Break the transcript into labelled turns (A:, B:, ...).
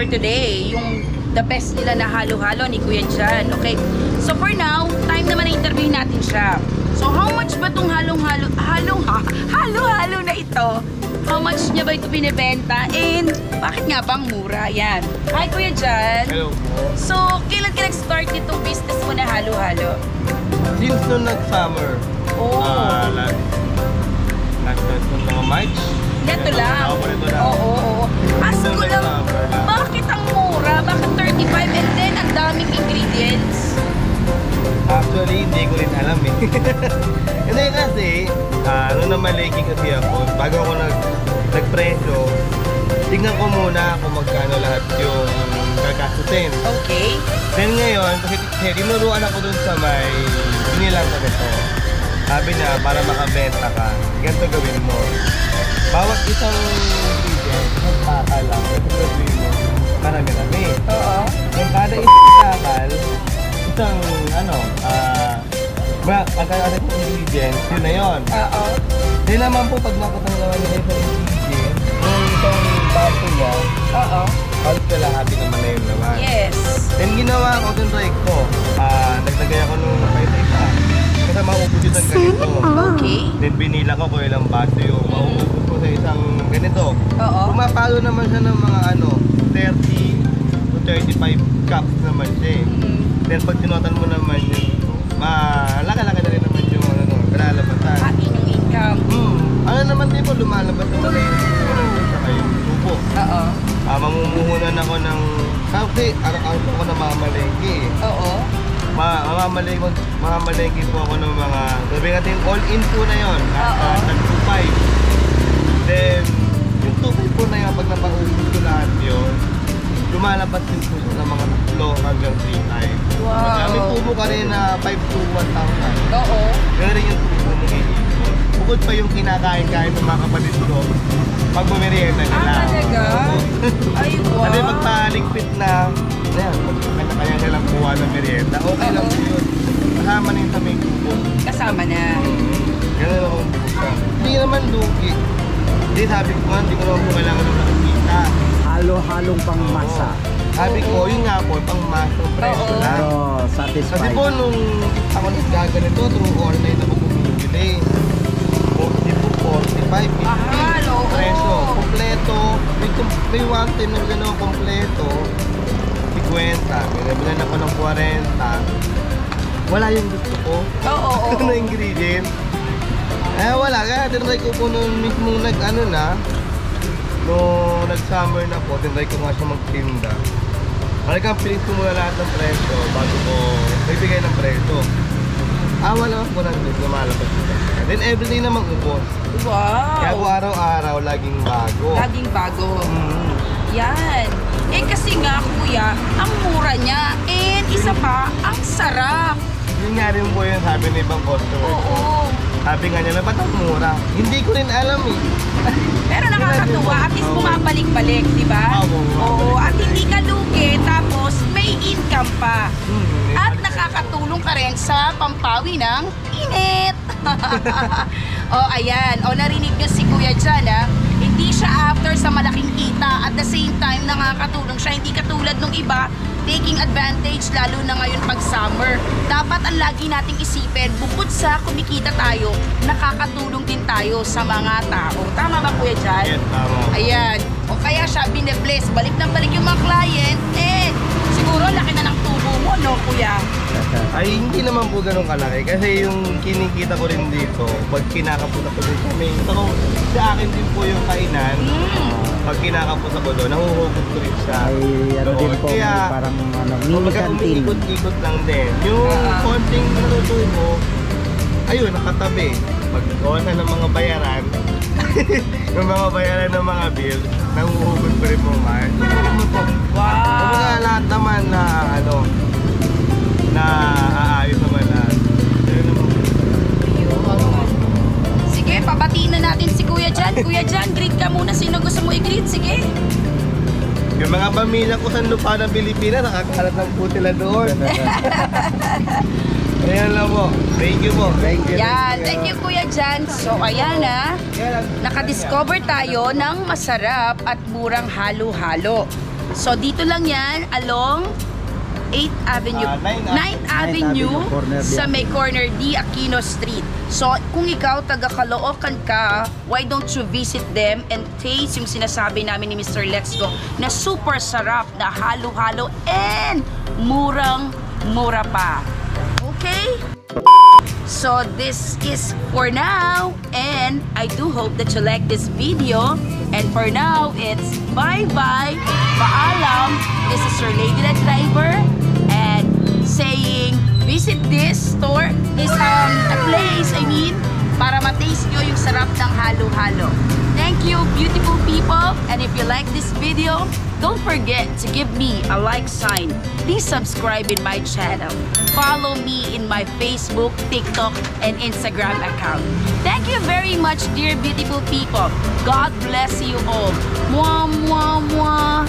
A: for today. Yung the best nila na halo-halo ni Kuya Jan. Okay? So for now, time naman na interview natin siya. So how much ba itong halo-halo na ito? How much niya ba ito binibenta? And bakit nga bang mura? Yan. Hi Kuya Jan.
B: Hello po.
A: So, kailan ka nag-start itong business mo na halo-halo?
B: Since nung nag-summer.
A: Oh.
B: Nag-start nung mga March.
A: Ito lang. Oo. Ask ko lang, bakit ang mura? Bakit 35 and then ang daming ingredients?
B: Actually, hindi ko rin alam eh. Hindi kasi, nung namalengke kasi ako, bago ako nagpresyo, tignan ko muna kung magkano lahat yung gagastusin.
A: Okay.
B: Then ngayon, kasi tinuruan ako dun sa may binilang ko nito. Sabi niya, para makabenta ka, ganito gawin mo. Bawat isang ingredient, isang takal lang, ganito gawin mo, marami-rami.
A: Oo.
B: Yung kada isang takal, isang pagkakalit ng ingredients, yun na yun.
A: Oo.
B: Then naman po, pag nakutang naman nila isang ingredient, yung isang baso niya,
A: Oo.
B: halos kalahati naman na yun naman.
A: Yes.
B: Then ginawa ko dun right ko, nagtagay ako nung isa-isa. Kasi maubos yung ganito.
A: Okay.
B: Then binila ko kung ilang baso yung maubos ko sa isang ganito.
A: Oo.
B: Pumapalo naman siya ng mga 30 to 35 cups naman siya eh. Then pag tinotan mo naman yun, malaki-laki na rin naman yung kalalabasan.
A: Yung income.
B: Ano naman din po, lumalabas naman na yung saka yung tubo.
A: Oo.
B: Mamumuhunan ako ng, kasi araw-araw po ako namamalengke eh.
A: Oo.
B: Mamamalengke po ako ng mga, sabi natin all-in po na yun. Nasa 2.5. Then, yung 2.5 po na yun, pag napaubos ko lahat yun, lumalabas din po ng mga 3 hanggang 3 times.
A: Wow.
B: May tubo ka rin na 5 to 1,000.
A: Oo.
B: Gano'n rin yung tubo mo iipon. Bukod pa yung kinakain-kain ng mga kapatid ko, pag bumirienta nila.
A: Talaga? Ay, wow.
B: Kasi pagpaligpit na, ayan, kanya-kanya nilang kuha ng merienda, okay lang po yun. Kasama na yung sa may tubo.
A: Kasama na.
B: Gano'n ako ang buka. Hindi naman lugi. Hindi, sabi ko nga, hindi ko naman po kailangan ng nakikita.
C: Halo-halong pangmasa.
B: Sabi ko, yun nga po, pang masong presyo lang.
C: Pero satisfied.
B: Kasi po, nung ako naggaganito, through online ako bumibili. 45, 50 presyo. Kompleto. May one time na gano'n kompleto. 50. Binabilan ako ng 40. Wala yung gusto ko.
A: Oo.
B: Na ingredient. Wala. Kaya tinry ko po nung mismo nag-summer na po, tinry ko nga siya magtinda. Talagang pilit ko muna lahat ng presyo bago ko bibigay ng presyo. Wala po na lumalabas. Then everyday naman ubos.
A: Wow.
B: Kaya po araw-araw laging bago.
A: Laging bago. Yan. Kasi nga kuya, ang mura niya. And isa pa, ang sarap.
B: Yun nga rin po yung sabi ng ibang customer.
A: Oo.
B: Sabi nga niya, ba't ang mura? Hindi ko rin alam eh.
A: Pero nakakatuwa, at least bumabalik-balik, di ba? Oo. At hindi ka lugi, tapos may income pa. At nakakatulong ka rin sa pampawi ng init. Ayan. Narinig nyo si Kuya Jan, ha? Hindi siya after sa malaking kita. At the same time, nakakatulong siya. Hindi katulad nung iba, taking advantage, lalo na ngayon pag summer. Dapat ang lagi nating isipin, bukod sa kumikita tayo, nakakatulong din tayo sa mga tao. Tama ba Kuya Jan?
B: Yes, tama.
A: Ayan. O kaya siya bine-bless, balik na balik yung mga client, siguro laki na ng tubo mo, no Kuya?
B: Ay, hindi naman po ganun kalaki. Kasi yung kinikita ko rin dito, pag kinakapunta ko din kami, sa akin din po yung kainan. Pag kinakapunta ko doon, nahuhugot ko rin siya.
C: Ay, din po,
B: kaya,
C: parang mini canteen.
B: Ikot-ikot lang din. Yung konting natutubo, ayun, nakatabi. Pag na ng mga bayaran, yung mga bayaran ng mga bills, nahuhugot ko rin mo man.
A: Wow!
B: Kumbaga lahat naman na na aayos naman lahat.
A: Sige, pabatiin na natin si Kuya Jan. Kuya Jan, greet ka muna. Sino gusto mo i-greet? Sige.
B: Yung mga pamilya ko sa lupa ng Pilipinas, nakakalat ng po sila doon. Ayan lang po. Thank you po. Thank you.
A: Yan. Thank you, Kuya Jan. So, ayan na. Nakadiscover tayo ng masarap at murang halo-halo. So dito lang yan, along 8th Avenue, 9th Avenue,
C: corner D.
A: sa may corner D, Aquino Street. So, kung ikaw taga Caloocan ka, why don't you visit them and taste yung sinasabi namin ni Mr. Let's Go na super sarap, na halo-halo and murang-mura pa. Okay? So, this is for now, and I do hope that you like this video. And for now, it's bye-bye, paalam. This is your Lady the Driver, and saying, visit this store is a place, para ma-taste nyo yung sarap ng halo-halo. Thank you, beautiful people, and if you like this video, don't forget to give me a like sign. Please subscribe in my channel. Follow me in my Facebook, TikTok, and Instagram account. Thank you very much, dear beautiful people. God bless you all. Mwah, mwah, mwah.